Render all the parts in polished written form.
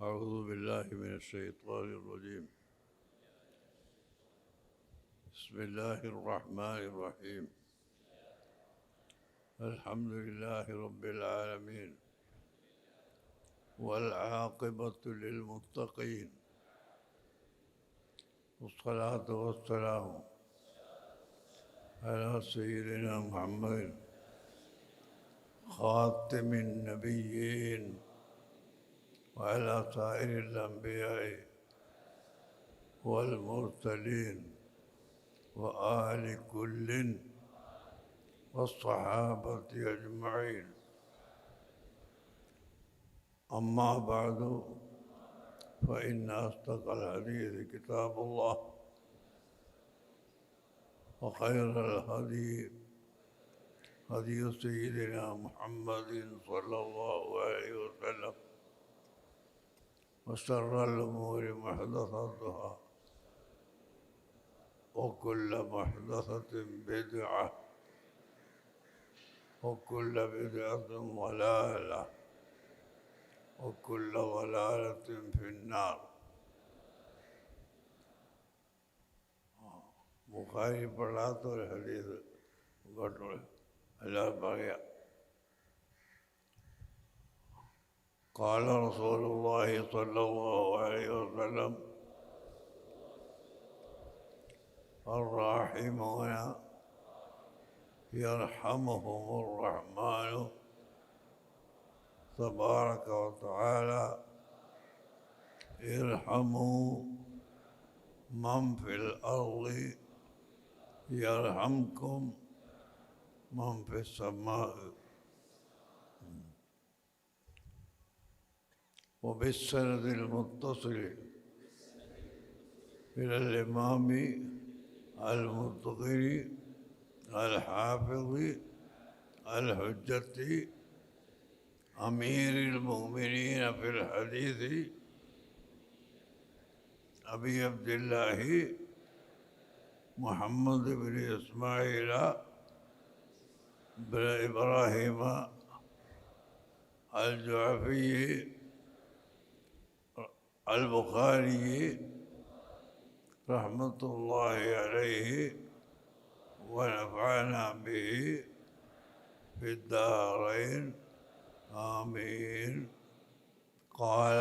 أعوذ بالله من الشيطان الرجيم. بسم الله الرحمن الرحيم. الحمد لله رب العالمين والعاقبة للمتقين، والصلاة والسلام على سيدنا محمد خاتم النبيين وعلى سائر الأنبياء والمرسلين وآل كل والصحابة أجمعين. أما بعد، فإن أصدق الحديث كتاب الله، وخير الهدي هدي سيدنا محمد صلى الله عليه وسلم، وشر الأمور محدثاتها، وكل محدثة بدعة، وكل بدعة ضلالة، وكل ضلالة في النار. بخاري پڑھاتا اور حدیث گھٹوڑے اللہ بغیا. قال رسول الله صلى الله عليه وسلم: الراحمون يرحمهم الرحمن تبارك وتعالى ارحموا من في الأرض يرحمكم من في السماء. وبالسند المتصل إلى الإمام المتقن الحافظ الحجة أمير المؤمنين في الحديث أبي عبد الله محمد بن إسماعيل بن إبراهيم الجعفي البخاري رحمة الله عليه ونفعنا به في الدارين آمين. قال: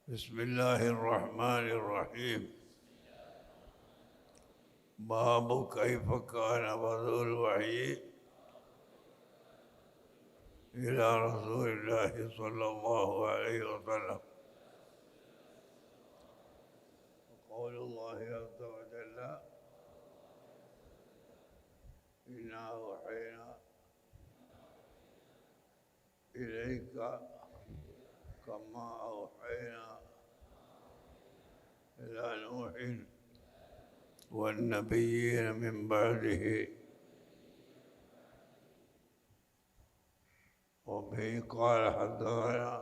بسم الله الرحمن الرحيم. باب كيف كان بدء الوحي إلى رسول الله صلى الله عليه وسلم. قول الله عز وجل: إنا أوحينا إليك كما أوحينا إلى نوح والنبيين من بعده. وبه قال حدثنا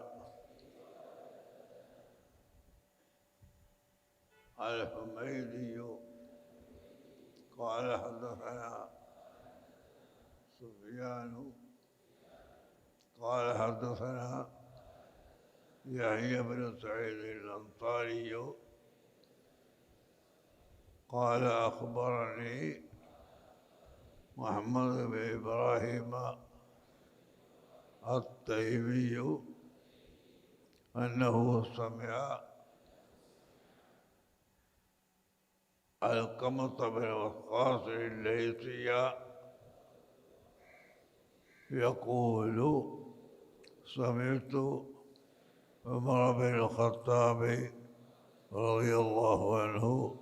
الحميدي قال حدثنا سفيان قال حدثنا يحيى بن سعيد الأنصاري قال أخبرني محمد بن إبراهيم التيمي أنه سمع علقمة بن وقاص الليثي يقول: سمعت عمر بن الخطاب رضي الله عنه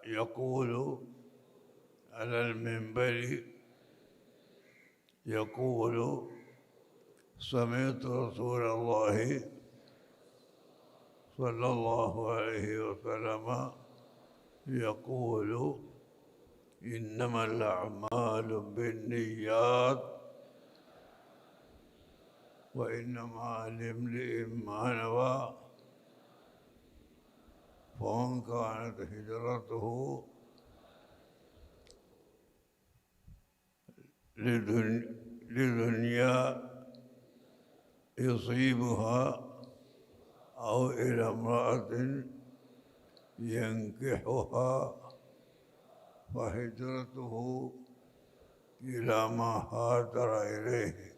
يقول على المنبر، يقول: سمعت رسول الله صلى الله عليه وسلم يقول: إنما الأعمال بالنيات وإنما لامرئ ما نوى. فمن كانت هجرته لدنيا يصيبها أو إلى امرأة ينكحها فهجرته إلى ما هاجر إليه.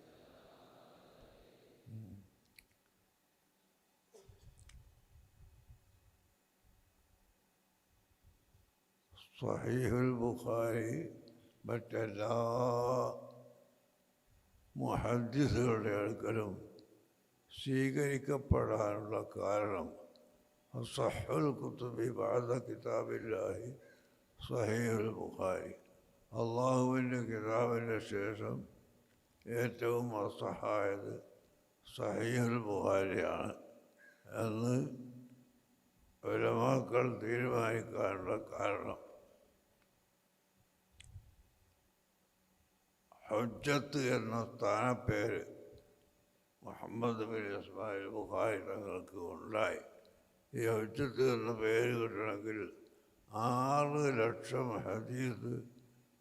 صحيح البخاري മറ്റെല്ലാ മുഹദ്ദിസുകളുടെ അടുക്കലും സ്വീകരിക്കപ്പെടാനുള്ള കാരണം അസ്സഹുൽ കുതുബി ബഅദ കിതാബില്ലാഹി സ്വഹീഹുൽ ബുഖാരി, അള്ളാഹുവിൻ്റെ കിതാബിൻ്റെ ശേഷം ഏറ്റവും അസഹായത് സഹീഹുൽ ബുഖാരിയാണ് എന്ന് ഉലമാക്കൾ തീരുമാനിക്കാനുള്ള കാരണം ഹുജ്ജത്ത് എന്ന സ്ഥാനപ്പേര് മുഹമ്മദ് ബിൻ ഇസ്മായിൽ ബുഖാരി തങ്ങൾക്ക് ഉണ്ടായി. ഈ ഹുജ്ജത്ത് എന്ന പേര് കിട്ടണമെങ്കിൽ 6 ലക്ഷം ഹദീസ്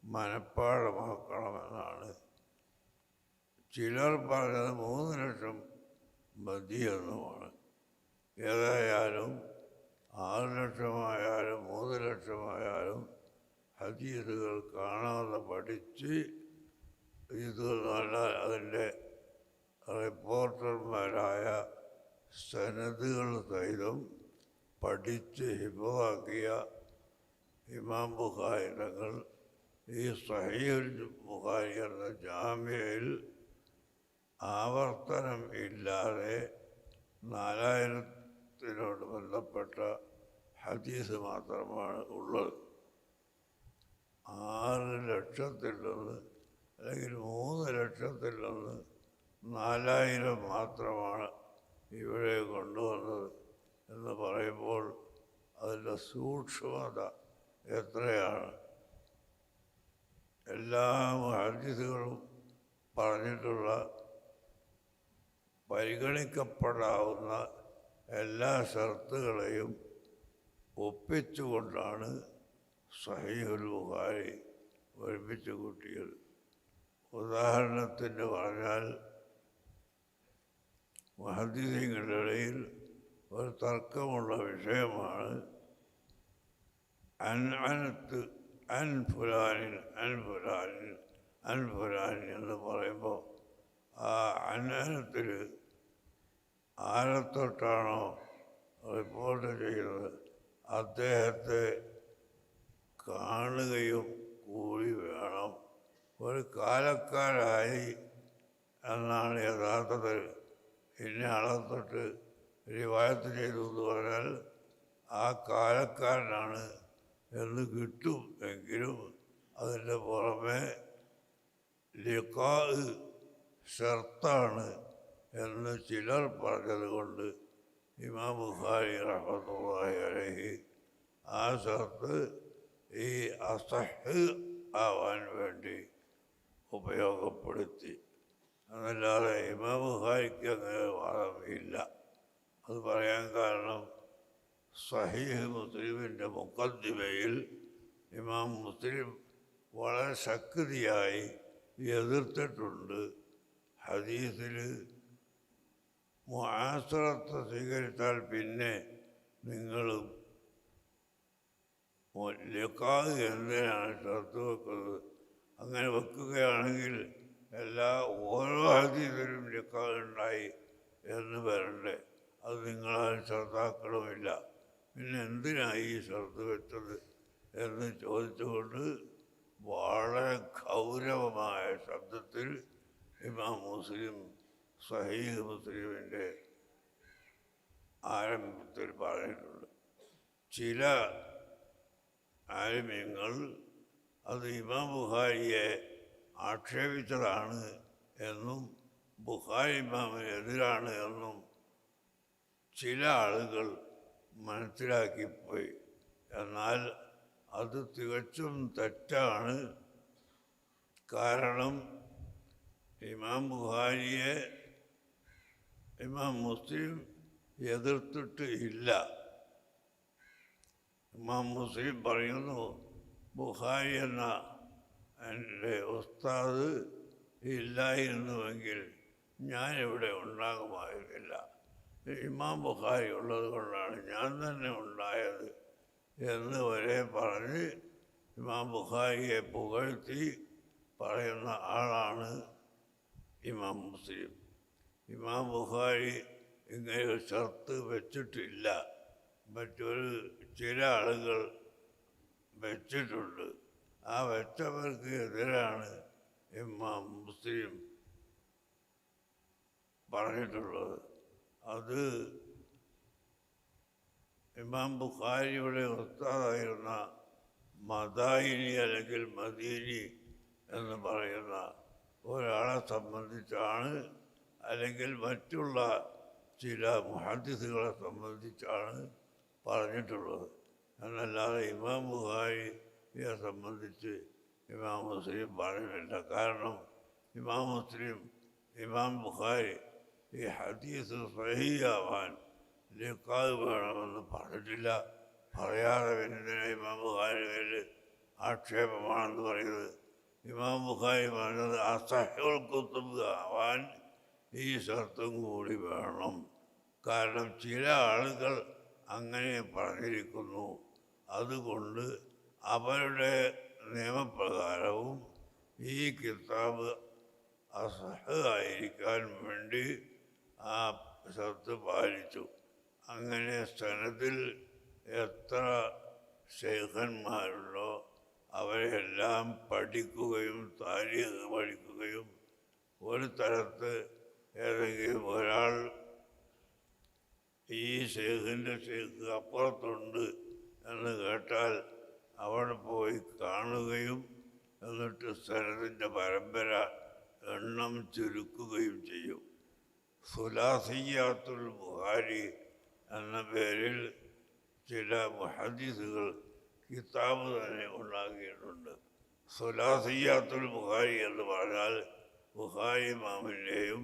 മനഃപ്പാഠമാക്കണമെന്നാണ്. ചിലർ പറഞ്ഞത് 3 ലക്ഷം മതി എന്നുമാണ്. ഏതായാലും 6 ലക്ഷമായാലും 3 ലക്ഷമായാലും ഹദീസുകൾ കാണാതെ പഠിച്ച് ഇത് നല്ല അതിൻ്റെ റിപ്പോർട്ടർമാരായ സനദുകൾ സഹിതം പഠിച്ച് ഹിഫ്ളാക്കിയ ഇമാം ബുഖാരി തങ്ങൾ ഈ സഹീഹുൽ ബുഖാരി എന്ന ജാമിഅയിൽ ആവർത്തനം ഇല്ലാതെ 4000-നോട് ബന്ധപ്പെട്ട ഹദീസ് മാത്രമാണ് ഉള്ളത്. 6 ലക്ഷത്തിൽ നിന്ന് അല്ലെങ്കിൽ 3 ലക്ഷത്തിൽ നിന്ന് 4000 മാത്രമാണ് ഇവിടെ കൊണ്ടുവന്നത് എന്ന് പറയുമ്പോൾ അതിൻ്റെ സൂക്ഷ്മത എത്രയാണ്. എല്ലാ ഹദീസുകളും പറഞ്ഞിട്ടുള്ള പരിഗണിക്കപ്പെടാവുന്ന എല്ലാ ഷർത്തുകളെയും ഒപ്പിച്ചുകൊണ്ടാണ് സഹീഹുൽ ബുഖാരി ഒരുമിച്ച് കൂട്ടിയത്. ഉദാഹരണത്തിന് പറഞ്ഞാൽ മുഹദ്ദിസീങ്ങളുടെ ഇടയിൽ ഒരു തർക്കമുള്ള വിഷയമാണ് അൻഅനത്ത് അൻ ഫുലാനിൻ അൻ ഫുലാനിൻ അൻ ഫുലാനിൻ എന്ന് പറയുമ്പോൾ ആ അൻഅനത്തിൽ ആരെത്തൊട്ടാണോ റിപ്പോർട്ട് ചെയ്യുന്നത് അദ്ദേഹത്തെ കാണുകയും കൂടി വേണം. ഒരു കാലക്കാരായി എന്നാണ് യഥാർത്ഥത്തിൽ ഇന്ന ആളത്തൊട്ട് റിവായത്ത് ചെയ്തു എന്ന് പറഞ്ഞാൽ ആ കാലക്കാരനാണ് എന്ന് കിട്ടും. എങ്കിലും അതിൻ്റെ പുറമെ ലിഖാ ഷർത്താണ് എന്ന് ചിലർ പറഞ്ഞത് കൊണ്ട് ഇമാം ബുഖാരി റഹ്മത്തുള്ളാഹി അലൈഹി ആ ഷർത്ത് ഈ അസഹ് ആവാൻ വേണ്ടി ഉപയോഗപ്പെടുത്തി. അതല്ലാതെ ഇമാം ബുഖാരിക്ക് അങ്ങനെ വാദം ഇല്ല. അത് പറയാൻ കാരണം സഹീഹ് മുസ്ലിമിൻ്റെ മുഖദ്ദിമയിൽ ഇമാം മുസ്ലിം വളരെ ശക്തിയായി എതിർത്തിട്ടുണ്ട്. ഹദീസിൽ മുആസറത്ത് സ്വീകരിച്ചാൽ പിന്നെ നിങ്ങൾ ലിഖാഹ് എന്തിനാണ് ഷർത്ത് വെക്കുന്നത്? അങ്ങനെ വെക്കുകയാണെങ്കിൽ ഓരോ ഹദീസിലും ലിഖാഹ് ഉണ്ടായി എന്ന് വരണ്ടേ? അത് നിങ്ങളാരും ഷർത്താക്കണമില്ല. പിന്നെ എന്തിനായി ഈ ഷർത്ത് വെച്ചത് എന്ന് ചോദിച്ചുകൊണ്ട് വളരെ ഗൗരവമായ ശബ്ദത്തിൽ ഇമാം മുസ്ലിം സഹീഹ് മുസ്ലിമിൻ്റെ ആരംഭത്തിൽ പറഞ്ഞിട്ടുണ്ട്. ചില ആലിമീങ്ങൾ അത് ഇമാം ബുഖാരിയെ ആക്ഷേപിച്ചതാണ് എന്നും ബുഖാരി ഇമാമിന് എതിരാണ് എന്നും ചില ആളുകൾ മനസ്സിലാക്കിപ്പോയി. എന്നാൽ അത് തികച്ചും തെറ്റാണ്. കാരണം ഇമാം ബുഖാരിയെ ഇമാം മുസ്ലിം എതിർത്തിട്ട് ഇല്ല. ഇമാം മുസ്ലിം പറയുന്നു, ബുഖാരി എന്ന എൻ്റെ ഉസ്താദ് ഇല്ലായിരുന്നുവെങ്കിൽ ഞാനിവിടെ ഉണ്ടാകുമായിരുന്നില്ല. ഇമാം ബുഖാരി ഉള്ളത് കൊണ്ടാണ് ഞാൻ തന്നെ ഉണ്ടായത് എന്ന് വരെ പറഞ്ഞ് ഇമാം ബുഖാരിയെ പുകഴ്ത്തി പറയുന്ന ആളാണ് ഇമാം മുസ്ലിം. ഇമാം ബുഖാരി ഇങ്ങനെ ഒരു ഷർത്ത് വെച്ചിട്ടില്ല. മറ്റൊരു ചില ആളുകൾ വെച്ചിട്ടുണ്ട്. ആ വെച്ചവർക്ക് എതിരാണ് ഇമാം മുസ്ലിം പറഞ്ഞിട്ടുള്ളത്. അത് ഇമാം ബുഖാരിയുടെ ഉസ്താദായിരുന്ന മദായിനി അല്ലെങ്കിൽ മദീനി എന്ന് പറയുന്ന ഒരാളെ സംബന്ധിച്ചാണ്, അല്ലെങ്കിൽ മറ്റുള്ള ചില മുഹദ്ദിസുകളെ സംബന്ധിച്ചാണ് പറഞ്ഞിട്ടുള്ളത്. എന്നല്ലാതെ ഇമാം ബുഖാരിയെ സംബന്ധിച്ച് ഇമാം മുസ്ലിം പറഞ്ഞിട്ടില്ല. കാരണം ഇമാം മുസ്ലിം, ഇമാം ബുഖാരി ഈ ഹദീസ് സ്വഹീഹാവാൻ ലിഖാഹ് വേണമെന്ന് പറഞ്ഞിട്ടില്ല. പറയാതെ പിന്നെ ഇമാം ബുഖാരി പേരിൽ ആക്ഷേപമാണെന്ന് പറയുന്നത്. ഇമാം ബുഖാരി പറഞ്ഞത് അസഹുൽ കുത്തുബ് ആവാൻ ഈ ഷർത്തും കൂടി വേണം. കാരണം ചില ആളുകൾ അങ്ങനെ പറഞ്ഞിരിക്കുന്നു. അതുകൊണ്ട് അവരുടെ നിയമപ്രകാരവും ഈ കിതാബ് അസഹ് ആയിരിക്കാൻ വേണ്ടി ആ ഷർത്ത് പാലിച്ചു. അങ്ങനെ സനദിൽ എത്ര ശൈഖന്മാരുണ്ടോ അവരെല്ലാം പഠിക്കുകയും താരീഖ് പഠിക്കുകയും ഒരു സ്ഥലത്ത് ഏതെങ്കിലും ഒരാൾ ഈ ഷെയ്ഖിൻ്റെ ഷെയ്ഖ് അപ്പുറത്തുണ്ട് എന്ന് കേട്ടാൽ അവിടെ പോയി കാണുകയും എന്നിട്ട് സനദിൻ്റെ പരമ്പര എണ്ണം ചുരുക്കുകയും ചെയ്യും. സുലാസിയാത്തുൽ ബുഖാരി എന്ന പേരിൽ ചില മുഹദ്ദിസുകൾ കിതാബ് തന്നെ ഉണ്ടാക്കിയിട്ടുണ്ട്. സുലാസിയാത്തുൽ ബുഖാരി എന്ന് പറഞ്ഞാൽ ബുഖാരി ഇമാമിൻ്റെയും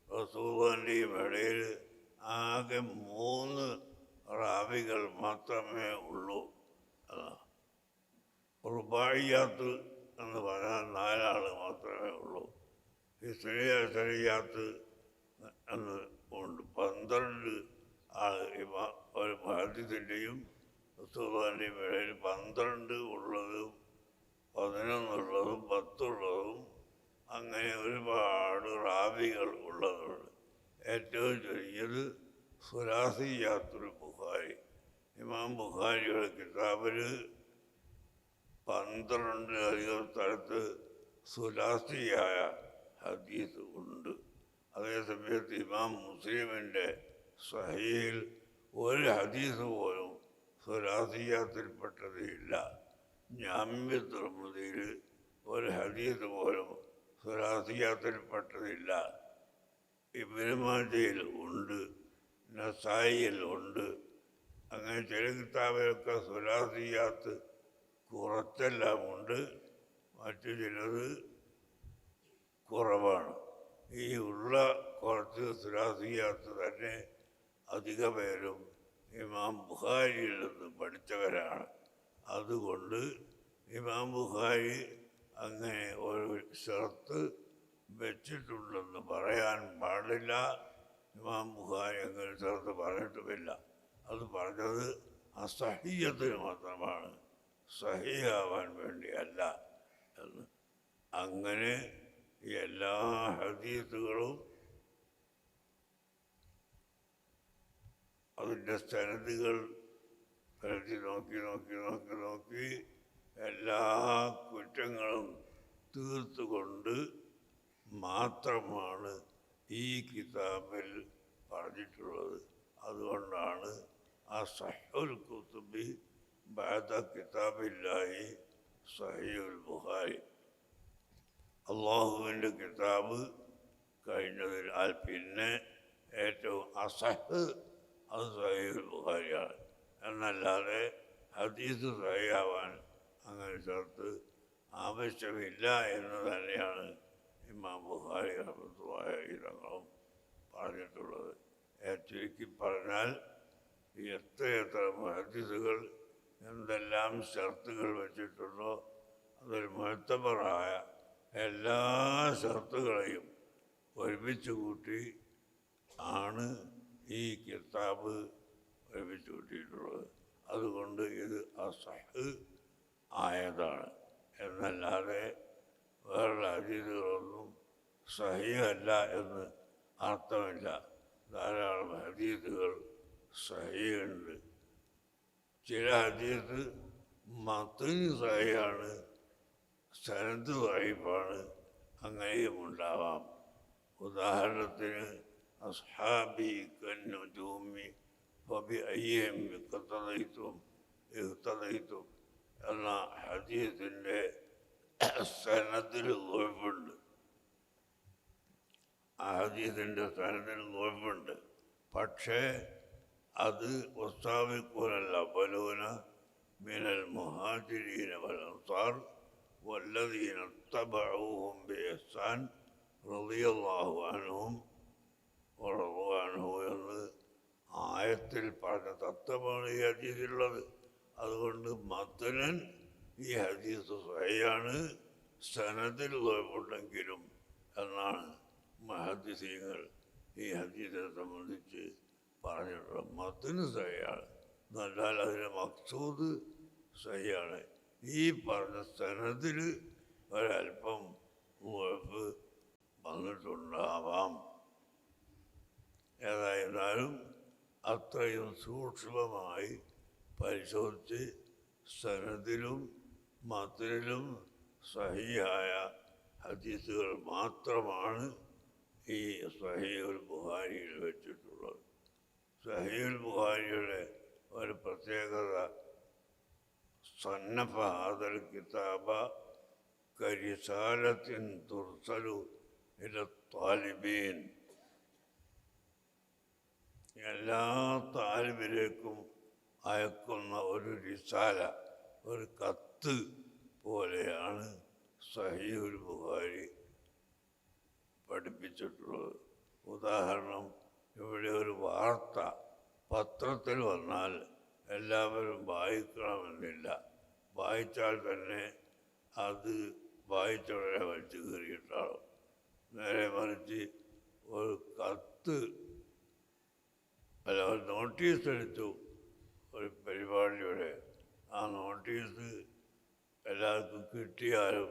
റസൂലുള്ളാഹിൻ്റെയും ഇടയിൽ ആകെ 3 റാവികൾ മാത്രമേ ഉള്ളൂ. റുബായിയാത്ത് എന്ന് പറഞ്ഞാൽ 4 ആൾ മാത്രമേ ഉള്ളൂ. ഇസ്രിയാത്ത് എന്ന് ഉണ്ട്. 12 ആൾ ഒരു മുഹദ്ദിസിൻ്റെയും റസൂലുള്ളാഹിൻ്റെയും ഇടയിൽ 12 ഉള്ളതും 11 ഉള്ളതും 10 ഉള്ളതും അങ്ങനെ ഒരുപാട് റാവികൾ ഉള്ളതുണ്ട്. ഏറ്റവും ചുരുങ്ങിയത് സുലാസിയാത്തുൽ ബുഖാരി, ഇമാം ബുഖാരിയുടെ കിതാബിൽ 12 സ്ഥലത്ത് സുലാസിയായ ഹദീസ് ഉണ്ട്. അതേസമയത്ത് ഇമാം മുസ്ലിമിൻ്റെ സഹീഹിൽ ഒരു ഹദീസ് പോലും സുലാസിയാത്തിൽപ്പെട്ടത് ഇല്ല. ജാമിഅ തിർമിദിയിൽ ഒരു ഹദീസ് പോലും സുലാസിയാത്തിൽപ്പെട്ടതില്ല. ഇബ്നു മാജയിൽ ഉണ്ട്, നസായിയിൽ ഉണ്ട്. അങ്ങനെ ചില കിതാബിലൊക്കെ സുലാസിയാത്ത് കുറച്ചെല്ലാം ഉണ്ട്, മറ്റു ചിലത് കുറവാണ്. ഈ ഉള്ള കുറച്ച് സുലാസിയാത്ത് തന്നെ അധിക പേരും ഇമാം ബുഖാരിയിൽ നിന്ന് പഠിച്ചവരാണ്. അതുകൊണ്ട് ഇമാം ബുഖാരി അങ്ങനെ ഒരു ഷർത്ത് വെച്ചിട്ടുണ്ടെന്ന് പറയാൻ പാടില്ല. ഇമാം ബുഖാരി അങ്ങനെ ഷർത്ത് പറഞ്ഞിട്ടുമില്ല. അത് പറഞ്ഞത് അസഹിയത്തിന് മാത്രമാണ്, സഹിയാവാൻ വേണ്ടിയല്ല എന്ന്. അങ്ങനെ എല്ലാ ഹദീസുകളും അതിൻ്റെ സനദുകൾ പരത്തി നോക്കി എല്ലാ കുറ്റങ്ങളും തീർത്തുകൊണ്ട് മാത്രമാണ് ഈ കിതാബിൽ പറഞ്ഞിട്ടുള്ളത്. അതുകൊണ്ടാണ് അസഹുൽ കുതുബി ബഅദ കിതാബില്ലാഹി സഹീഹുൽ ബുഖാരി. അള്ളാഹുവിൻ്റെ കിതാബ് കഴിഞ്ഞതിനാൽ പിന്നെ ഏറ്റവും അസഹ് അത് സഹീഹുൽ ബുഖാരിയാണ്. എന്നല്ലാതെ ഹദീസ് സഹിയാവാൻ അങ്ങനെ ഷർത്ത് ആവശ്യമില്ല എന്ന് തന്നെയാണ് ഇമാം ബുഖാരി റഹ്മത്തുള്ളാഹി തങ്ങളും പറഞ്ഞിട്ടുള്ളത്. ചുരുക്കി പറഞ്ഞാൽ എത്രയെത്ര മുഹദ്ദിസുകൾ എന്തെല്ലാം ഷർത്തുകൾ വെച്ചിട്ടുണ്ടോ അതിൽ മുഅ്തബറായ എല്ലാ ഷർത്തുകളെയും ഒരുമിച്ച് കൂട്ടി ആണ് ഈ കിതാബ് ഒരുമിച്ച് കൂട്ടിയിട്ടുള്ളത്. അതുകൊണ്ട് ഇത് അസഹ് ആയതാണ് എന്നല്ലാതെ വേറെ ഹദീസുകളൊന്നും സഹീഹല്ല എന്ന് അർത്ഥമില്ല. ധാരാളം ഹദീസുകൾ സഹീഹുണ്ട്. ചില ഹദീസ് മത്ന് സഹീഹാണ്, സനദ് ദഈഫാണ്, അങ്ങനെയും ഉണ്ടാവാം. ഉദാഹരണത്തിന് അസ്ഹാബി കന്നുജൂമി ഫബിഅയ്യിഹിം ഇഖ്തദൈതും എന്ന ഹദീസിൻ്റെ സനദിൽ ദഈഫുണ്ട്. ആ ഹദീസിൻ്റെ സനദിൽ ദഈഫുണ്ട്. പക്ഷേ അത് വസ്സാബിഖൂനൽ അവ്വലൂന മിനൽ മുഹാജിരീന വൽ അൻസാർ വല്ലദീന ഇത്തബഊഹും ബിഇഹ്സാൻ റളിയല്ലാഹു അൻഹും വറളൂ അൻഹു എന്ന് ആയത്തിൽ പറഞ്ഞ തത്വമാണ് ഈ ഹദീസിലുള്ളത്. അതുകൊണ്ട് മത്നൻ ഈ ഹദീസ് സഹീഹാണ്, സനദിൽ ദഈഫുണ്ടെങ്കിലും എന്നാണ് മുഹദ്ദിസീങ്ങൾ ഈ ഹദീസിനെ സംബന്ധിച്ച് പറഞ്ഞിട്ടുള്ളത്. മത്ന് സഹീഹാണ് എന്നാൽ അതിൻ്റെ മഖ്സൂദ് സഹീഹാണ്. ഈ പറഞ്ഞ സനദിൽ ഒരല്പം ദഈഫ് വന്നിട്ടുണ്ടാവാം. ഏതായിരുന്നാലും അത്രയും സൂക്ഷ്മമായി പരിശോധിച്ച് സനദിലും മത്നിലും സഹീഹായ ഹദീസുകൾ മാത്രമാണ് ഈ സഹീഹുൽ ബുഖാരിയിൽ വെച്ചിട്ടുള്ളത്. സഹീഹുൽ ബുഖാരിയുടെ ഒരു പ്രത്യേകത സന്നഫ ഹാദൽ കിതാബ കരിസാലത്തിൻ തുർസലു ഇല താലിബീൻ. എല്ലാ താലിബിലേക്കും അയക്കുന്ന ഒരു റിസാല, ഒരു കത്ത് പോലെയാണ് സഹീഹുൽ ബുഖാരി പഠിപ്പിച്ചിട്ടുള്ളത്. ഉദാഹരണം, ഇവിടെ ഒരു വാർത്ത പത്രത്തിൽ വന്നാൽ എല്ലാവരും വായിക്കണമെന്നില്ല. വായിച്ചാൽ തന്നെ അത് വായിച്ചവരെ വലിച്ചു കയറിയിട്ടാകും. നേരെ മറിച്ച് ഒരു കത്ത് അല്ല, ഒരു നോട്ടീസ് എടുത്തു ഒരു പരിപാടിയുടെ, ആ നോട്ടീസ് എല്ലാവർക്കും കിട്ടിയാലും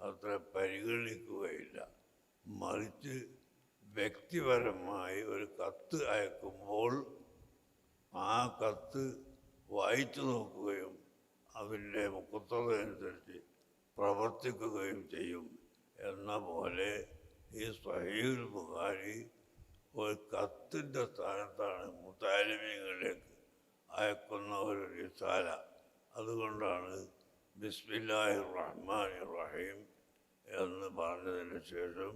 അത്ര പരിഗണിക്കുകയില്ല. മറിച്ച് വ്യക്തിപരമായി ഒരു കത്ത് അയക്കുമ്പോൾ ആ കത്ത് വായിച്ചു നോക്കുകയും അതിൻ്റെ മുഖത്തതനുസരിച്ച് പ്രവർത്തിക്കുകയും ചെയ്യും. എന്ന പോലെ ഈ സഹീഹുൽ ബുഖാരി ഒരു കത്തിൻ്റെ സ്ഥാനത്താണ് മുതാലിമീങ്ങളിലേക്ക് അയക്കുന്ന ഒരു റിസാല. അതുകൊണ്ടാണ് ബിസ്മില്ലാഹിർ റഹ്മാനിർ റഹീം എന്ന് പറഞ്ഞതിന് ശേഷം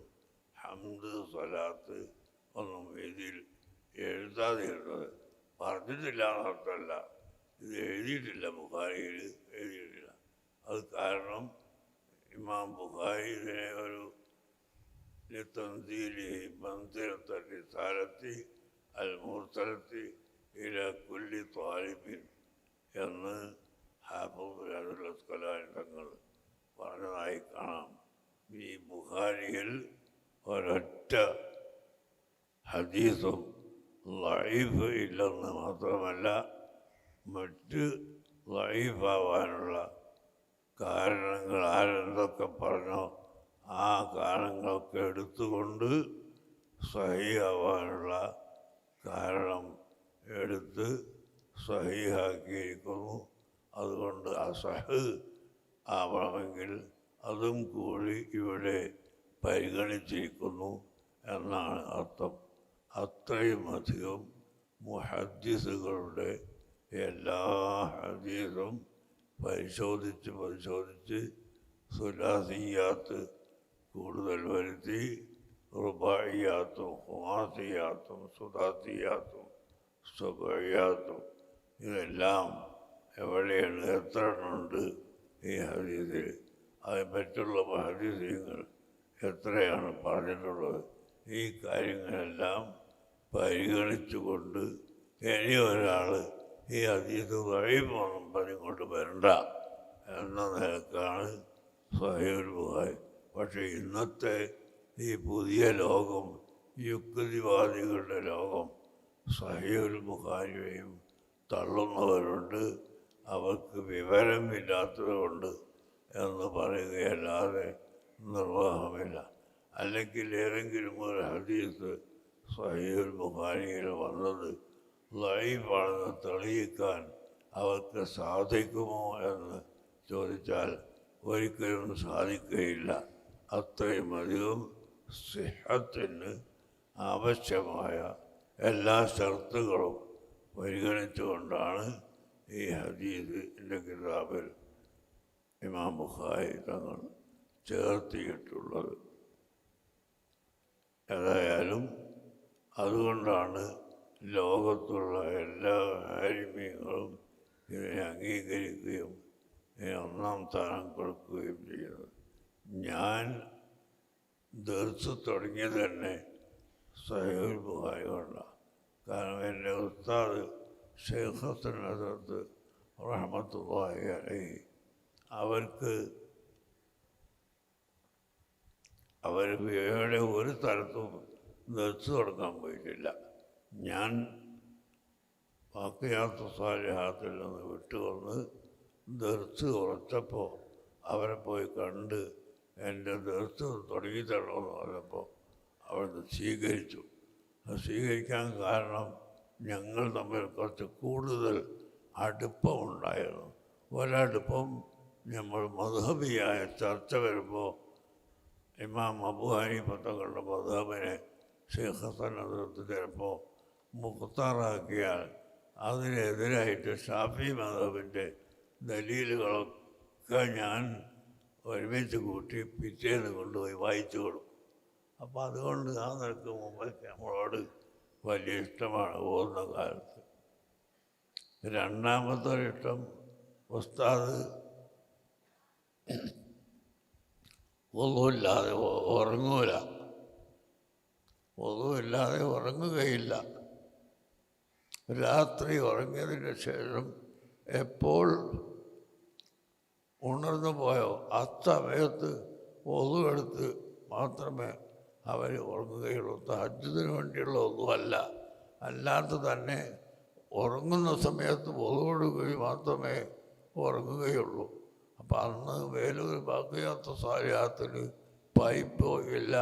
ഹംദ് സ്വലാത്ത് ഒന്നും ഇതിൽ എഴുതാതിരുന്നത്. പറഞ്ഞിട്ടില്ല എന്നർത്ഥമല്ല, ഇത് എഴുതിയിട്ടില്ല, ബുഖാരിയിൽ എഴുതിയിട്ടില്ല. അത് കാരണം ഇമാം ബുഖാരി ഇതിനെ ഒരു തൻസീലി മൻസിലത്ത റിസാലത്തി അൽ മുർസലത്തി ഇല കുല്ലി ത്വാലിബിൻ എന്ന് ഹാഫിദ് അബ്ദുൽ അസ്ഖലാനി തങ്ങൾ പറഞ്ഞതായി കാണാം. ഈ ബുഖാരിയിൽ ഒരൊറ്റ ഹദീസും ലഈഫ് ഇല്ലെന്ന് മാത്രമല്ല, മറ്റ് ലഈഫാവാനുള്ള കാരണങ്ങൾ ആരെന്തൊക്കെ പറഞ്ഞോ ആ കാരണങ്ങളൊക്കെ എടുത്തുകൊണ്ട് സഹീഹാവാനുള്ള കാരണം എടുത്ത് സഹീഹാക്കിയിരിക്കുന്നു. അതുകൊണ്ട് അസഹ് ആവണമെങ്കിൽ അതും കൂടി ഇവിടെ പരിഗണിച്ചിരിക്കുന്നു എന്നാണ് അർത്ഥം. അത്രയും അധികം മുഹദ്ദിസുകളുടെ എല്ലാ ഹദീസും പരിശോധിച്ച് സുലാസിയാത്ത് കൂടുതൽ വരുത്തി, റുബായിയാത്തും ഹുമാസിയാത്തും സുദാസിയാത്തും സുബയ്യാത്തും ഇതെല്ലാം എവിടെയാണ്, എത്ര എണ്ണമുണ്ട് ഈ ഹദീസിൽ, അത് മറ്റുള്ള ഹദീസുകൾ എത്രയാണ് പറഞ്ഞിട്ടുള്ളത്. ഈ കാര്യങ്ങളെല്ലാം പരിഗണിച്ചുകൊണ്ട് ഇനി ഒരാൾ ഈ ഹദീസ് ദഈഫാണെന്നും പറഞ്ഞുകൊണ്ട് വരണ്ട എന്ന നിലക്കാണ് സഹീഹുൽ ബുഖാരി. പക്ഷേ ഇന്നത്തെ ഈ പുതിയ ലോകം, യുക്തിവാദികളുടെ ലോകം, സഹീഹുൽ ബുഖാരിയെയും തള്ളുന്നവരുണ്ട്. അവർക്ക് വിവരമില്ലാത്തതുകൊണ്ട് എന്ന് പറയുകയല്ലാതെ നിർവാഹമില്ല. അല്ലെങ്കിൽ ഏതെങ്കിലും ഒരു ഹദീസ് സഹീഹുൽ ബുഖാരിയിൽ വന്നത് ലൈഫാണെന്ന് തെളിയിക്കാൻ അവർക്ക് സാധിക്കുമോ എന്ന് ചോദിച്ചാൽ ഒരിക്കലും സാധിക്കുകയില്ല. അത്രയും അധികം സിഹത്തിന് ആവശ്യമായ എല്ലാ ഷർത്തുകളും പരിഗണിച്ചുകൊണ്ടാണ് ഈ ഹദീസിൻ്റെ കിതാബിൽ ഇമാം ബുഖാരി തങ്ങൾ ചേർത്തിയിട്ടുള്ളത്. ഏതായാലും അതുകൊണ്ടാണ് ലോകത്തുള്ള എല്ലാ ആലിമീങ്ങളും ഇതിനെ അംഗീകരിക്കുകയും ഇതിന് ഒന്നാം സ്ഥാനം കൊടുക്കുകയും ചെയ്യുന്നത്. ഞാൻ ദർസ് തുടങ്ങിയത് തന്നെ സഹീഹുൽ ബുഖാരി കൊണ്ടാണ്. കാരണം എൻ്റെ ഉസ്താദ് ഷെയ്ഖ് ഹസൻ ഹസരത്ത് റഹ്മത്തുള്ളാഹി അലൈഹി അവർ വേറെ ഒരു സ്ഥലത്തും ദർസ് തുടങ്ങാൻ പോയിട്ടില്ല. ഞാൻ ബാഖിയാത്തു സാലിഹാത്തിൽ നിന്ന് വിട്ടുവന്ന് ദർസ് ഉറച്ചപ്പോൾ അവരെ പോയി കണ്ട് എൻ്റെ ദർസ് തുടങ്ങി തരണമെന്ന് പറഞ്ഞപ്പോൾ അവിടുന്ന് സ്വീകരിച്ചു. അത് സ്വീകരിക്കാൻ കാരണം ഞങ്ങൾ തമ്മിൽ കുറച്ച് കൂടുതൽ അടുപ്പമുണ്ടായിരുന്നു. ഒരടുപ്പം നമ്മൾ മദ്ഹബിയായ ചർച്ച വരുമ്പോൾ ഇമാം അബൂ ഹനീഫ തങ്ങളുടെ മദ്ഹബിനെ ഷെയ്ഖ് ഹസൻ ഹസരത്ത് ചിലപ്പോൾ മുഖ്താറാക്കിയാൽ അതിനെതിരായിട്ട് ഷാഫി മദ്ഹബിൻ്റെ ദലീലുകളൊക്കെ ഞാൻ ഒരുമിച്ച് കൂട്ടി പിറ്റേന്ന് കൊണ്ടുപോയി വായിച്ചു കൊടുക്കും. അപ്പോൾ അതുകൊണ്ട് ആ നിലക്ക് മുമ്പൊക്കെ നമ്മളോട് വലിയ ഇഷ്ടമാണ് പോകുന്ന കാലത്ത്. രണ്ടാമത്തെ ഇഷ്ടം ഉസ്താദ് ഒന്നുമില്ലാതെ ഉറങ്ങൂല, ഒന്നുമില്ലാതെ ഉറങ്ങുകയില്ല. രാത്രി ഉറങ്ങിയതിന് ശേഷം എപ്പോൾ ഉണർന്നു പോയോ ആ സമയത്ത് ഒന്നുമെടുത്ത് മാത്രമേ അവർ ഉറങ്ങുകയുള്ളൂ. തഹജ്ജുദിന് വേണ്ടിയുള്ള ഒന്നുമല്ല, അല്ലാതെ തന്നെ ഉറങ്ങുന്ന സമയത്ത് ഒതുകൊടുക്കുകയും മാത്രമേ ഉറങ്ങുകയുള്ളൂ. അപ്പം അന്ന് വേലൂർ ബാഖിയാത്തു സാലിഹാത്തിൽ പൈപ്പോ ഇല്ല,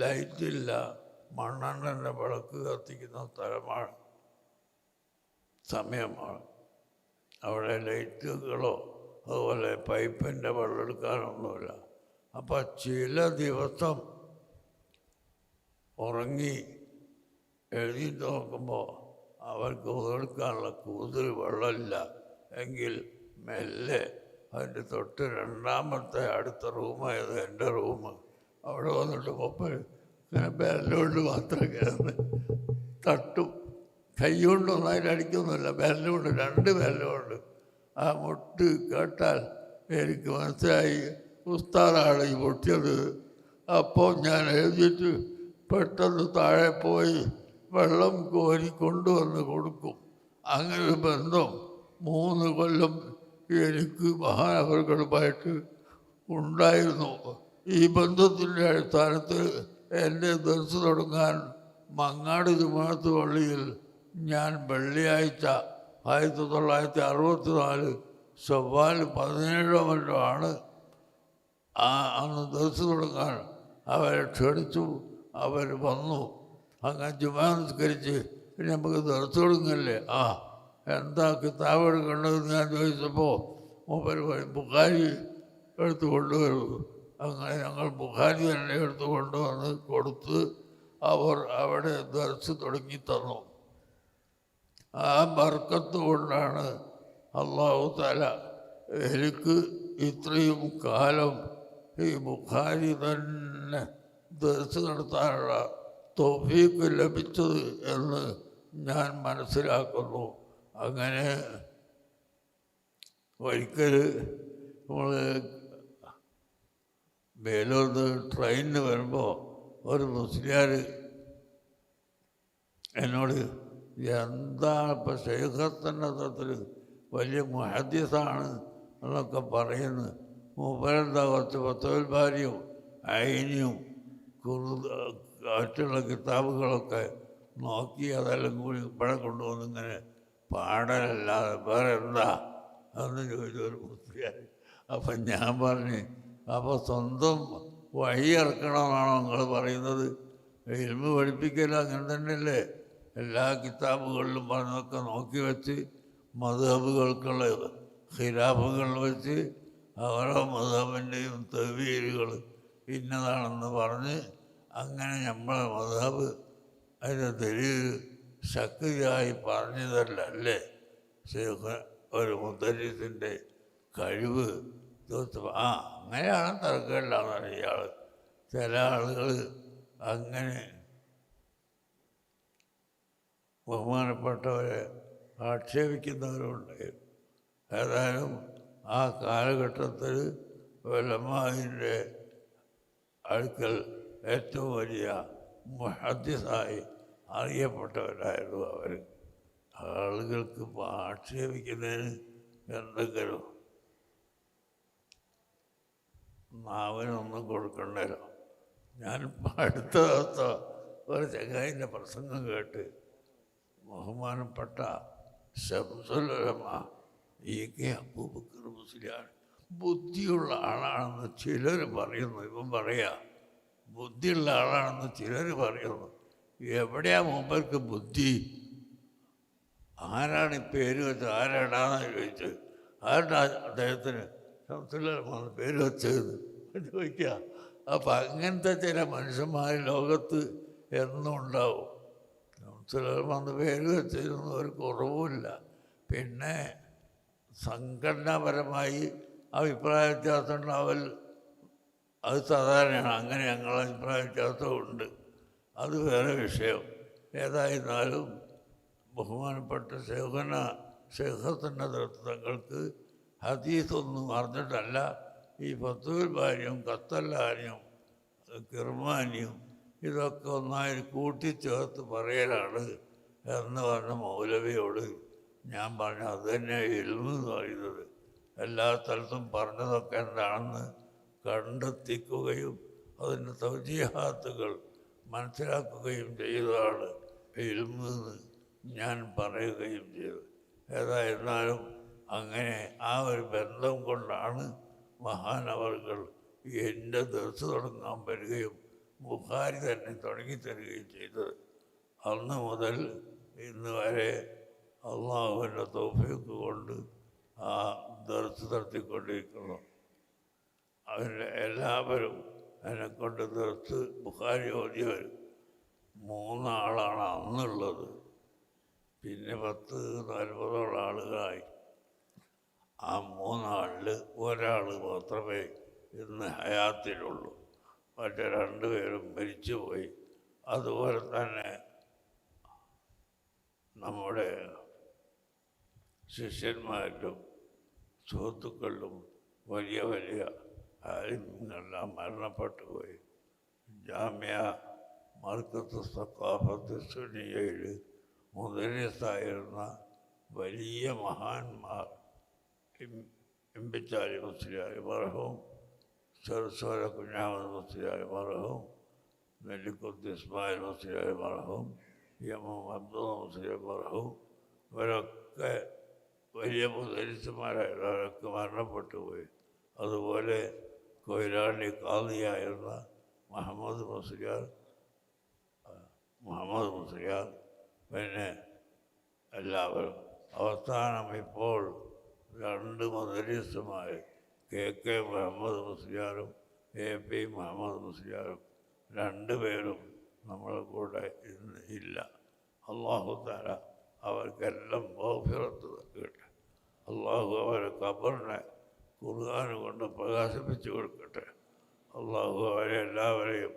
ലൈറ്റില്ല, മണ്ണെണ്ണൻ്റെ വിളക്ക് കത്തിക്കുന്ന സ്ഥലമാണ്, സമയമാണ്. അവിടെ ലൈറ്റുകളോ അതുപോലെ പൈപ്പിൻ്റെ വെള്ളമെടുക്കാനൊന്നുമില്ല. അപ്പം ചില ദിവസം ഉറങ്ങി എഴുതിയിട്ട് നോക്കുമ്പോൾ അവർക്ക് ഉതെടുക്കാനുള്ള കൂടുതൽ വെള്ളമില്ല എങ്കിൽ മെല്ലെ അതിൻ്റെ തൊട്ട് രണ്ടാമത്തെ അടുത്ത റൂമായത് എൻ്റെ റൂം, അവിടെ വന്നിട്ട് മൂപ്പര് ഇങ്ങനെ ബെല്ലുകൊണ്ട് മാത്രം കിടന്ന് തട്ടും. കൈ കൊണ്ടൊന്നും അതിൽ അടിക്കൊന്നുമില്ല, ബെല്ലുകൊണ്ട്, 2 ബെല്ലുകൊണ്ട്. ആ മുട്ട് കേട്ടാൽ എനിക്ക് മനസ്സിലായി ഉസ്താദാണ് ഈ പൊട്ടിയത്. അപ്പോൾ ഞാൻ എഴുതിയിട്ട് പെട്ടെന്ന് താഴെ പോയി വെള്ളം കോരി കൊണ്ടുവന്ന് കൊടുക്കും. അങ്ങനെ ഒരു ബന്ധം 3 കൊല്ലം എനിക്ക് മഹാനവറുകളുമായിട്ട് ഉണ്ടായിരുന്നു. ഈ ബന്ധത്തിൻ്റെ അടിസ്ഥാനത്തിൽ എൻ്റെ ദർസ് തുടങ്ങാൻ മങ്ങാട് ജുമാഅത്ത് പള്ളിയിൽ ഞാൻ വെള്ളിയാഴ്ച 1964 ശവ്വാൽ 17 അന്ന് ദർസ് തുടങ്ങാൻ അവരെ ക്ഷണിച്ചു. അവർ വന്നു. അങ്ങനെ ജുമാ നിസ്കരിച്ച് പിന്നെ നമുക്ക് ദർസ് തുടങ്ങല്ലേ, എന്താ കിതാബ് എടുക്കേണ്ടതെന്ന് ഞാൻ ചോദിച്ചപ്പോൾ മൂപ്പര് ബുഖാരി എടുത്ത് കൊണ്ടുവരുന്നു. അങ്ങനെ ഞങ്ങൾ ബുഖാരി തന്നെ എടുത്ത് കൊണ്ടുവന്ന് കൊടുത്ത് അവർ അവിടെ ദർസ് തുടങ്ങി തന്നു. ആ ബർക്കത്ത് കൊണ്ടാണ് അല്ലാഹു തആല എനിക്ക് ഇത്രയും കാലം ഈ ബുഖാരി തന്നെ ദർസ് നടത്താനുള്ള തൗഫീഖ് ലഭിച്ചത് എന്ന് ഞാൻ മനസ്സിലാക്കുന്നു. അങ്ങനെ ഒരിക്കൽ നമ്മൾ വേലൂർന്ന് ട്രെയിനിന് വരുമ്പോൾ ഒരു മുസ്ലിയാർ എന്നോട് എന്താണ് ഇപ്പം ശൈഖത്തിൻ്റെ തത്തിൽ വലിയ മുഹദ്ദിസാണ് എന്നൊക്കെ പറയുന്നത്, മൂപ്പരെന്താ കുറച്ച് ഫത്ഹുൽ ബാരിയും ഐനിയും മറ്റുള്ള കിതാബുകളൊക്കെ നോക്കി അതെല്ലാം കൂടി ഇവിടെ കൊണ്ടുവന്ന് ഇങ്ങനെ പാടലല്ലാതെ വേറെ എന്താ എന്ന് ചോദിച്ചു ഒരു മുസ്ലിയാർ. അപ്പം ഞാൻ പറഞ്ഞു, അപ്പോൾ സ്വന്തം വഴി ഇറക്കണമെന്നാണോ നിങ്ങൾ പറയുന്നത്? ഇൽമ് പഠിപ്പിക്കൽ അങ്ങനെ തന്നെയല്ലേ? എല്ലാ കിതാബുകളിലും പറഞ്ഞതൊക്കെ നോക്കി വെച്ച് മദ്ഹബുകൾക്കുള്ള ഖിലാഫുകൾ വെച്ച് ഓരോ മദ്ഹബിൻ്റെയും തവീലുകൾ ഇന്നതാണെന്ന് പറഞ്ഞ് അങ്ങനെ നമ്മളെ മദ്ഹബ് അതിൻ്റെ ദലീൽ ശക്തിയായി പറഞ്ഞതല്ല അല്ലേ ഒരു മുദരിസിൻ്റെ കഴിവ്? അങ്ങനെയാണ് തർക്കമില്ലാന്നാണ് ഇയാൾ. ചില ആളുകൾ അങ്ങനെ ബഹുമാനപ്പെട്ടവരെ ആക്ഷേപിക്കുന്നവരുണ്ടായിരുന്നു. ഏതായാലും ആ കാലഘട്ടത്തിൽ ഉലമാഇൻ്റെ അടുക്കൽ ഏറ്റവും വലിയ മുഹദ്ദിസായി അറിയപ്പെട്ടവരായിരുന്നു അവർ. ആളുകൾക്ക് ആക്ഷേപിക്കുന്നതിന് എന്തെങ്കിലും നാവിനൊന്നും കൊടുക്കണ്ടല്ലോ. ഞാൻ അടുത്ത ദിവസം ഒരു ചങ്ങായിൻ്റെ പ്രസംഗം കേട്ട് ബഹുമാനപ്പെട്ട ശംസുൽ ഉലമ കെ അബൂബക്കർ മുസ്ലിയാർ ബുദ്ധിയുള്ള ആളാണെന്ന് ചിലർ പറയുന്നു. ഇവൻ പറയാ ബുദ്ധിയുള്ള ആളാണെന്ന് ചിലർ പറയുന്നു. എവിടെയാ മൂപ്പർക്ക് ബുദ്ധി? ആരാണ് ഈ പേര് വെച്ചത്? ആരാടാന്ന് ചോദിച്ചത്. ആരുടെ അദ്ദേഹത്തിന് ശംസുൽ ഉലമ പേര് വെച്ചത് ചോദിക്കുക. അപ്പം അങ്ങനത്തെ ചില മനുഷ്യന്മാർ ലോകത്ത് എന്നും ഉണ്ടാവും. ശംസുൽ ഉലമ പേര് വെച്ചതിനൊന്നും ഒരു കുറവുമില്ല. പിന്നെ സംഘടനാപരമായി അഭിപ്രായ വ്യത്യാസം ഉണ്ടാവൽ അത് സാധാരണയാണ്. അങ്ങനെ ഞങ്ങൾ അഭിപ്രായ വ്യത്യാസമുണ്ട്, അത് വേറെ വിഷയം. ഏതായിരുന്നാലും ബഹുമാനപ്പെട്ട ശേഖത്തിൻ്റെ തങ്ങൾക്ക് ഹദീസൊന്നും അറിഞ്ഞിട്ടല്ല ഈ ഫത്തുൽ ബാരിയും ഖത്തല്ലാനിയും കിർമാനിയും ഇതൊക്കെ ഒന്നായി കൂട്ടിച്ചേർത്ത് പറയലാണ് എന്ന് പറഞ്ഞ മൗലവിയോട് ഞാൻ പറഞ്ഞു, അത് തന്നെ ഇൽമ് എന്ന് പറയുന്നത്. എല്ലാ സ്ഥലത്തും പറഞ്ഞതൊക്കെ എന്താണെന്ന് കണ്ടെത്തിക്കുകയും അതിൻ്റെ തൗജീഹാത്തുകൾ മനസ്സിലാക്കുകയും ചെയ്തതാണ് ഇൽമ് എന്ന് ഞാൻ പറയുകയും ചെയ്തു. ഏതായിരുന്നാലും അങ്ങനെ ആ ഒരു ബന്ധം കൊണ്ടാണ് മഹാനവറുകൾ എൻ്റെ ദർസ് തുടങ്ങാൻ വരികയും ബുഖാരി തന്നെ തുടങ്ങിത്തരികയും ചെയ്തത്. അന്ന് മുതൽ ഇന്ന് വരെ അള്ളാഹുവിൻ്റെ തൗഫീഖ് കൊണ്ട് ആ ദർസ് നടത്തിക്കൊണ്ടിരിക്കുന്നു. അതിൻ്റെ എല്ലാവരും എന്നെക്കൊണ്ട് ദർസ് ബുഖാരി ഓതിയവർ 3 ആളാണ് അന്നുള്ളത്. പിന്നെ 10-40 ആളുകളായി. ആ 3 ആളിൽ ഒരാൾ മാത്രമേ ഇന്ന് ഹയാത്തിലുള്ളൂ. മറ്റേ 2 പേരും മരിച്ചുപോയി. അതുപോലെ തന്നെ നമ്മുടെ ശിഷ്യന്മാരിലും സുഹൃത്തുക്കളിലും വലിയ വലിയ ആലിമ്യങ്ങളെല്ലാം മരണപ്പെട്ടു പോയി. ജാമ്യ മർക്കത്ത് സഖാഫത്ത് സുന്നിയയിൽ മുദരിസായിരുന്ന വലിയ മഹാന്മാർ എമ്പിച്ചാലി മുസ്ലിയാർ മർഹൂം, ചെറുസോര കുഞ്ഞാമത് മുസ്ലിയാർ മർഹൂം, നെല്ലിക്കുത്ത് ഇസ്മായിൽ മുസ്ലിയാർ മർഹൂം, അബ്ദുള്ള മുസ്ലിയാർ മർഹൂം, ഇവരൊക്കെ വലിയ മുദരിസുമാരായിരുന്നു. അവരൊക്കെ മരണപ്പെട്ടു പോയി. അതുപോലെ കൊയിലാണ്ടി ഖാദിയായിരുന്ന മുഹമ്മദ് മുസ്ലിയാർ, പിന്നെ എല്ലാവരും. അവസാനം ഇപ്പോൾ 2 മുദരിസുമാർ KK മുഹമ്മദ് മുസ്ലിയാറും AP മുഹമ്മദ് മുസ്ലിയാറും 2 പേരും നമ്മളെ കൂടെ ഇന്ന് ഇല്ല. അള്ളാഹു തആല അവർക്കെല്ലാം മഗ്ഫിറത്ത് നൽകട്ടെ. അള്ളാഹു അവരെ ഖബറിനെ ഖുർആൻ കൊണ്ട് പ്രകാശിപ്പിച്ചു കൊടുക്കട്ടെ. അള്ളാഹു അവരെ എല്ലാവരെയും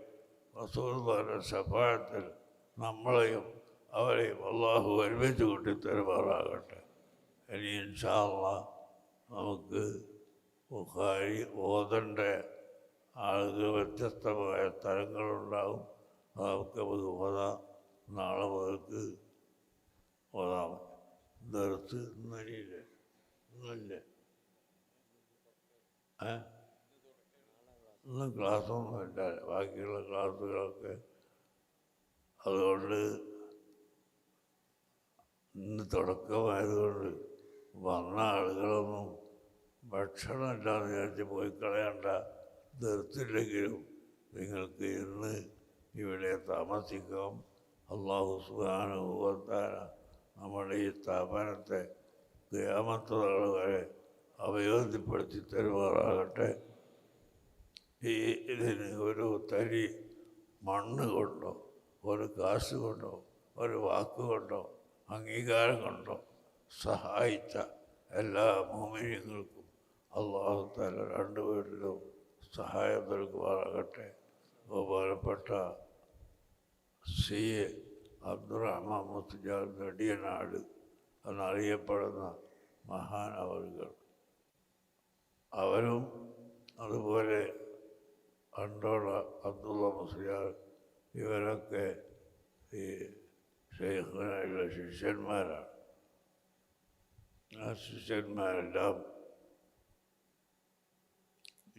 റസൂലുള്ളാഹിയുടെ ശഫാഅത്തിൽ നമ്മളെയും അവരെയും അള്ളാഹു ഒരുമിച്ച് കൂട്ടിത്തരുമാറാകട്ടെ. ഇനി ഇൻഷാ അല്ലാഹ് നമുക്ക് ബുഖാരി ഓതേണ്ട ആളുകൾ വ്യത്യസ്തമായ സ്ഥലങ്ങളുണ്ടാവും. അതൊക്കെ ഓതാം. നാളെ മുതൽക്ക് ഓതാം. ദർസ് ഇന്നല്ലേ ഇന്ന് ക്ലാസ്സൊന്നുമില്ല, ബാക്കിയുള്ള ക്ലാസ്സുകളൊക്കെ. അതുകൊണ്ട് ഇന്ന് തുടക്കമായതുകൊണ്ട് വന്ന ആളുകളൊന്നും ഭക്ഷണമില്ലാന്ന് വിചാരിച്ച് പോയി കളയണ്ട. നിർത്തില്ലെങ്കിലും നിങ്ങൾക്ക് ഇന്ന് ഇവിടെ താമസിക്കാം. അല്ലാഹു സുബ്ഹാനഹു വ തആല നമ്മുടെ ഈ സ്ഥാപനത്തെ ഖിയാമത്ത് നാൾ വരെ അഭിവൃദ്ധിപ്പെടുത്തി തരുമാറാകട്ടെ. ഇതിന് ഒരു തരി മണ്ണ് കൊണ്ടോ ഒരു കാശ് കൊണ്ടോ ഒരു വാക്കുകൊണ്ടോ അംഗീകാരം കൊണ്ടോ സഹായിച്ച എല്ലാ മുഅ്മിനീങ്ങൾക്കും അല്ലാഹു തആല രണ്ടുപേരിലും സഹായം നൽകുമാറാകട്ടെ. ബഹുമാനപ്പെട്ട സി എ അബ്ദുറഹ്മാൻ മുസ്ലിയാർ നെടിയനാട് എന്നറിയപ്പെടുന്ന മഹാനവറുകൾ, അവരും അതുപോലെ അണ്ടോള അബ്ദുള്ള മുസ്ലിയാർ, ഇവരൊക്കെ ഈ ശൈഖുനായുള്ള ശിഷ്യന്മാരാണ്. ആ ശിഷ്യന്മാരെല്ലാം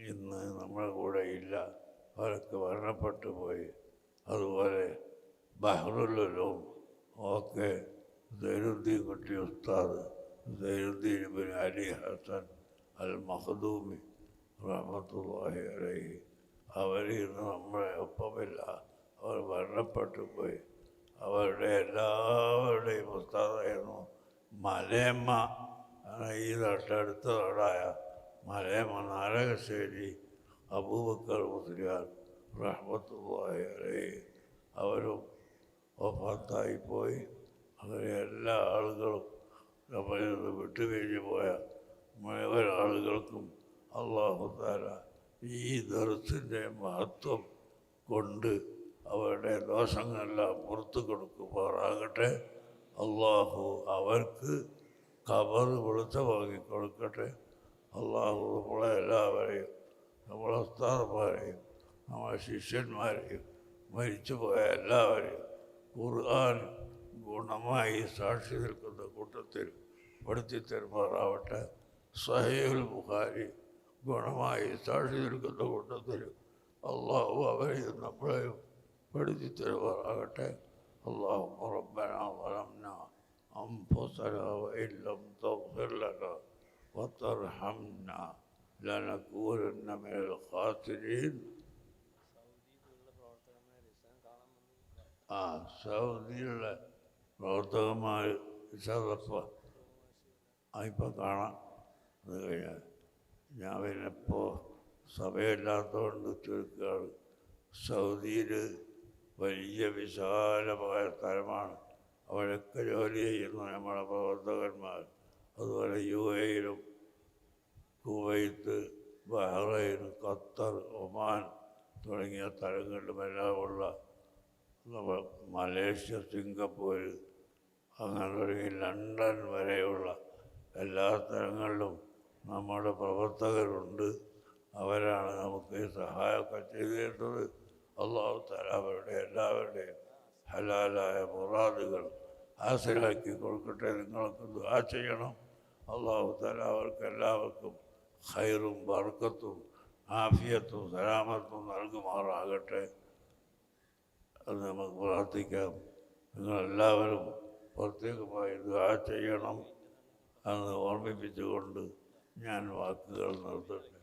ഇന്ന് നമ്മുടെ കൂടെ ഇല്ല, അവരൊക്കെ മരണപ്പെട്ടു പോയി. അതുപോലെ ബഹ്റുലും ഒക്കെ സൈനുദ്ദീൻ കുട്ടി ഉസ്താദ്, സൈനുദ്ദീൻ ഇബ്നു അലി ഹസൻ അൽ മഖ്ദൂമി റഹ്മത്തുള്ളാഹി അലൈഹി, അവർ ഇന്ന് നമ്മളെ ഒപ്പമില്ല, അവർ മരണപ്പെട്ടു പോയി. അവരുടെ എല്ലാവരുടെയും ഉസ്താദായിരുന്നു മലയമ്മ. ഈ തൊട്ടടുത്ത നാടായ മലയമ്മ നാരകശ്ശേരി അബൂബക്കർ മുസ്ലിയാർ റഹ്മത്തുള്ളാഹി അലൈഹി, അവരും വഫാത്തായിപ്പോയി. അങ്ങനെ എല്ലാ ആളുകളും നമ്മളിൽ നിന്ന് വിട്ടുപിരിഞ്ഞു പോയ മുഴുവൻ ആളുകൾക്കും അല്ലാഹു തആല ഈ ദർസിൻ്റെ മഹത്വം കൊണ്ട് അവരുടെ ദോഷങ്ങളെല്ലാം പുറത്തു കൊടുക്കുമാറാകട്ടെ. അള്ളാഹു അവർക്ക് ഖബർ വെളിച്ചമാക്കി കൊടുക്കട്ടെ. അള്ളാഹു നമ്മളെ എല്ലാവരെയും, നമ്മളെ ഉസ്താദന്മാരെയും നമ്മളെ ശിഷ്യന്മാരെയും മരിച്ചുപോയ എല്ലാവരെയും ഖുർആൻ ഗുണമായി സാക്ഷി നിൽക്കുന്ന കൂട്ടത്തിൽ പെടുത്തി തരുമാറാവട്ടെ. സഹീഹുൽ ബുഖാരി ഗുണമായി സാക്ഷി നിൽക്കുന്ന കൂട്ടത്തിൽ അള്ളാഹു അവരെയും നമ്മളെയും പെടുത്തി തരുമാറാകട്ടെ. اللهم ربنا ظلمنا أنفسنا وإن لم تغفر لنا وترحمنا لنكونن من الخاسرين. സൗദിയിലുള്ള പ്രവർത്തകന്മാർ ഇപ്പം കാണാം. അത് കഴിഞ്ഞാൽ ഞാൻ പിന്നെ ഇപ്പോൾ സമയമില്ലാത്തതുകൊണ്ട് ചുരുക്കുകയാണ്. സൗദിയിൽ വലിയ വിശാലമായ സ്ഥലമാണ്. അവിടെയൊക്കെ ജോലി ചെയ്യുന്നു നമ്മുടെ പ്രവർത്തകന്മാർ. അതുപോലെ യു എയിലും കുവൈത്ത്, ബഹ്റൈൻ, ഖത്തർ, ഒമാൻ തുടങ്ങിയ സ്ഥലങ്ങളിലുമെല്ലാമുള്ള മലേഷ്യ, സിംഗപ്പൂർ, അങ്ങനെ തുടങ്ങി ലണ്ടൻ വരെയുള്ള എല്ലാ സ്ഥലങ്ങളിലും നമ്മുടെ പ്രവർത്തകരുണ്ട്. അവരാണ് നമുക്ക് ഈ സഹായമൊക്കെ ചെയ്തിട്ടുള്ളത്. അല്ലാഹു തആല അവരുടെ എല്ലാവരുടെയും ഹലാലായ മുറാദുകൾ ഹാസിലാക്കി കൊടുക്കട്ടെ. നിങ്ങൾക്ക് ദുആ ചെയ്യണം. അല്ലാഹു തആല അവർക്ക് എല്ലാവർക്കും ഖൈറും ബർക്കത്തും ആഫിയത്തും സലാമത്തും നൽകുമാറാകട്ടെ. അത് നമുക്ക് പ്രാർത്ഥിക്കാം. നിങ്ങളെല്ലാവരും പ്രത്യേകമായി ദുആ ചെയ്യണം എന്ന് ഓർമ്മിപ്പിച്ചുകൊണ്ട് ഞാൻ വാക്കുകൾ നിർത്തട്ടെ.